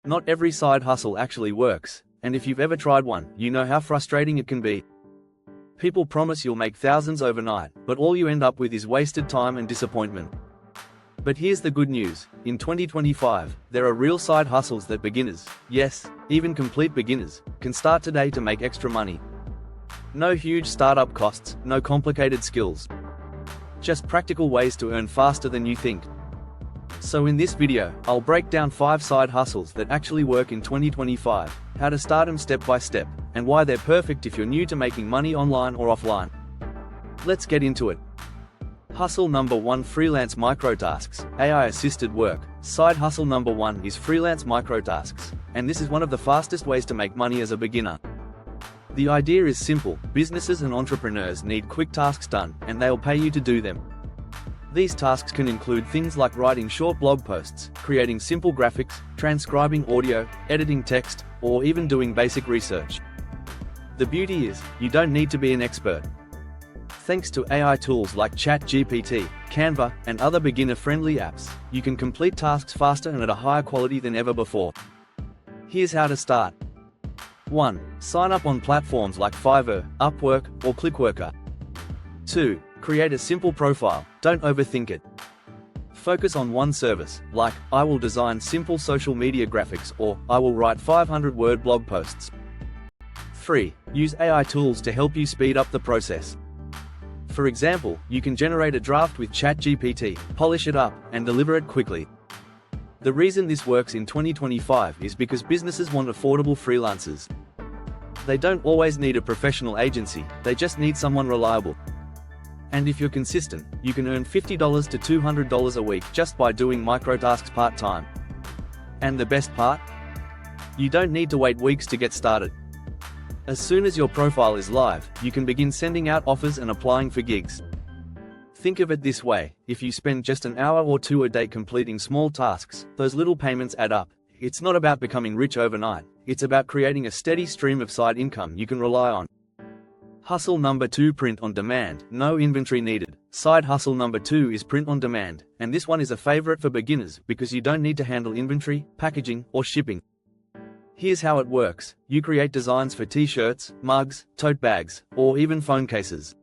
Not every side hustle actually works, and if you've ever tried one, you know how frustrating it can be. People promise you'll make thousands overnight, but all you end up with is wasted time and disappointment. But here's the good news: in 2025, there are real side hustles that beginners, yes, even complete beginners, can start today to make extra money. No huge startup costs, no complicated skills. Just practical ways to earn faster than you think. So in this video, I'll break down 5 side hustles that actually work in 2025, how to start them step by step, and why they're perfect if you're new to making money online or offline. Let's get into it. Hustle number 1: freelance microtasks, AI-assisted work. Side hustle number 1 is freelance microtasks, and this is one of the fastest ways to make money as a beginner. The idea is simple: businesses and entrepreneurs need quick tasks done, and they'll pay you to do them. These tasks can include things like writing short blog posts, creating simple graphics, transcribing audio, editing text, or even doing basic research. The beauty is, you don't need to be an expert. Thanks to AI tools like ChatGPT, Canva, and other beginner-friendly apps, you can complete tasks faster and at a higher quality than ever before. Here's how to start. 1. Sign up on platforms like Fiverr, Upwork, or Clickworker. 2. Create a simple profile, don't overthink it. Focus on one service, like, I will design simple social media graphics, or, I will write 500-word blog posts. 3. Use AI tools to help you speed up the process. For example, you can generate a draft with ChatGPT, polish it up, and deliver it quickly. The reason this works in 2025 is because businesses want affordable freelancers. They don't always need a professional agency, they just need someone reliable. And if you're consistent, you can earn $50 to $200 a week just by doing microtasks part-time. And the best part? You don't need to wait weeks to get started. As soon as your profile is live, you can begin sending out offers and applying for gigs. Think of it this way: if you spend just an hour or 2 a day completing small tasks, those little payments add up. It's not about becoming rich overnight, it's about creating a steady stream of side income you can rely on. Hustle number 2: print on demand, no inventory needed. Side hustle number 2 is print on demand, and this one is a favorite for beginners because you don't need to handle inventory, packaging, or shipping. Here's how it works: you create designs for t-shirts, mugs, tote bags, or even phone cases.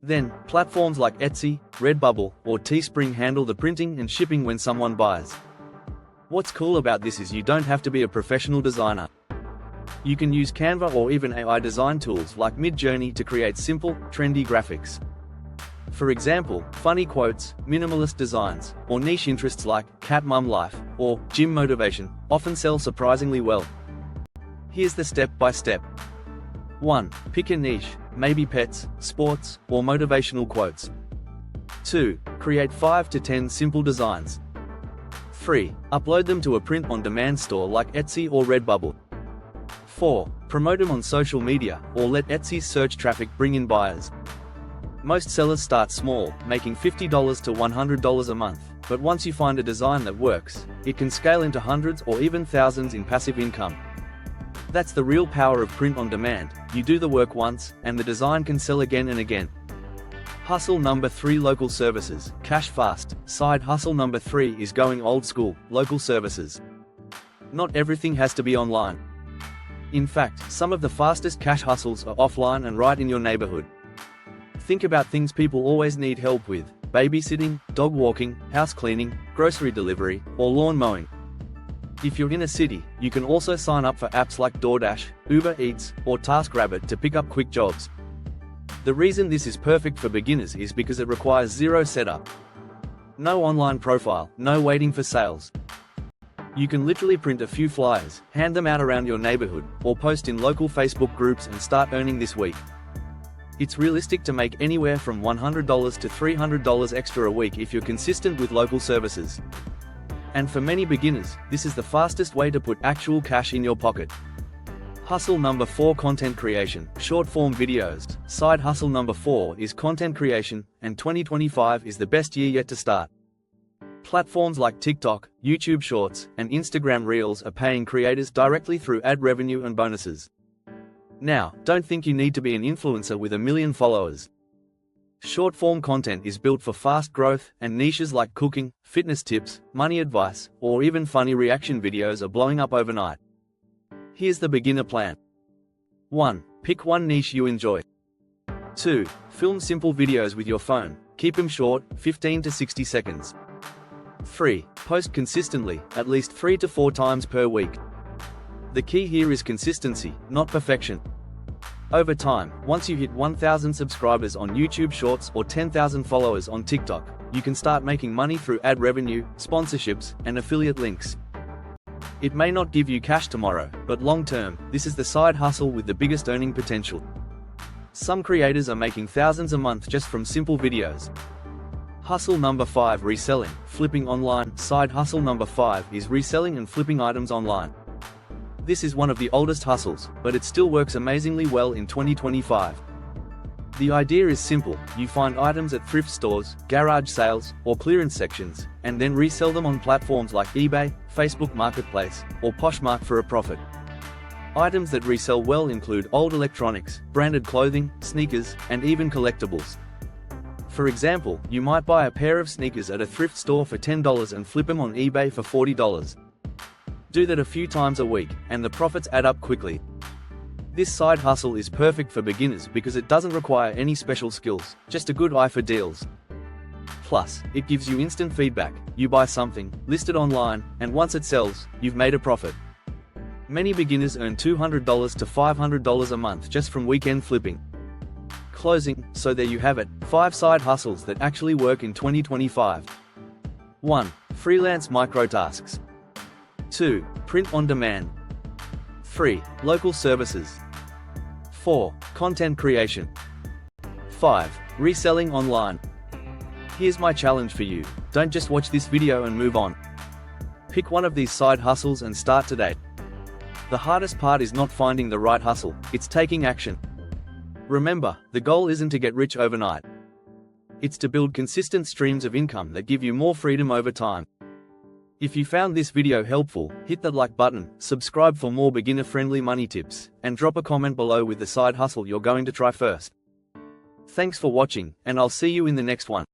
Then, platforms like Etsy, Redbubble, or Teespring handle the printing and shipping when someone buys. What's cool about this is you don't have to be a professional designer. You can use Canva or even AI design tools like Midjourney to create simple, trendy graphics. For example, funny quotes, minimalist designs, or niche interests like cat mum life or gym motivation often sell surprisingly well. Here's the step-by-step. 1. Pick a niche, maybe pets, sports, or motivational quotes. 2. Create 5 to 10 simple designs. 3. Upload them to a print-on-demand store like Etsy or Redbubble. 4. Promote them on social media, or let Etsy's search traffic bring in buyers. Most sellers start small, making $50 to $100 a month, but once you find a design that works, it can scale into hundreds or even thousands in passive income. That's the real power of print on demand: you do the work once, and the design can sell again and again. Hustle number 3: local services, cash fast. Side hustle number 3 is going old school, local services. Not everything has to be online. In fact, some of the fastest cash hustles are offline and right in your neighborhood. Think about things people always need help with: babysitting, dog walking, house cleaning, grocery delivery, or lawn mowing. If you're in a city, you can also sign up for apps like DoorDash, Uber Eats, or TaskRabbit to pick up quick jobs. The reason this is perfect for beginners is because it requires zero setup. No online profile, no waiting for sales. You can literally print a few flyers, hand them out around your neighborhood, or post in local Facebook groups and start earning this week. It's realistic to make anywhere from $100 to $300 extra a week if you're consistent with local services. And for many beginners, this is the fastest way to put actual cash in your pocket. Hustle number 4: content creation, short-form videos. Side hustle number 4 is content creation, and 2025 is the best year yet to start. Platforms like TikTok, YouTube Shorts, and Instagram Reels are paying creators directly through ad revenue and bonuses. Now, don't think you need to be an influencer with 1 million followers. Short-form content is built for fast growth, and niches like cooking, fitness tips, money advice, or even funny reaction videos are blowing up overnight. Here's the beginner plan. 1. Pick one niche you enjoy. 2. Film simple videos with your phone. Keep them short, 15 to 60 seconds. 3. Post consistently, at least 3 to 4 times per week. The key here is consistency, not perfection. Over time, once you hit 1,000 subscribers on YouTube Shorts or 10,000 followers on TikTok, you can start making money through ad revenue, sponsorships, and affiliate links. It may not give you cash tomorrow, but long-term, this is the side hustle with the biggest earning potential. Some creators are making thousands a month just from simple videos. Hustle number 5. Reselling, flipping online. Side hustle number 5 is reselling and flipping items online. This is one of the oldest hustles, but it still works amazingly well in 2025. The idea is simple: you find items at thrift stores, garage sales, or clearance sections, and then resell them on platforms like eBay, Facebook Marketplace, or Poshmark for a profit. Items that resell well include old electronics, branded clothing, sneakers, and even collectibles. For example, you might buy a pair of sneakers at a thrift store for $10 and flip them on eBay for $40. Do that a few times a week, and the profits add up quickly. This side hustle is perfect for beginners because it doesn't require any special skills, just a good eye for deals. Plus, it gives you instant feedback. You buy something, list it online, and once it sells, you've made a profit. Many beginners earn $200 to $500 a month just from weekend flipping. Closing, so there you have it, 5 side hustles that actually work in 2025. 1. Freelance microtasks. 2. Print on demand. 3. Local services. 4. Content creation. 5. Reselling online. Here's my challenge for you: don't just watch this video and move on. Pick one of these side hustles and start today. The hardest part is not finding the right hustle, it's taking action. Remember, the goal isn't to get rich overnight. It's to build consistent streams of income that give you more freedom over time. If you found this video helpful, hit the like button, subscribe for more beginner-friendly money tips, and drop a comment below with the side hustle you're going to try first. Thanks for watching, and I'll see you in the next one.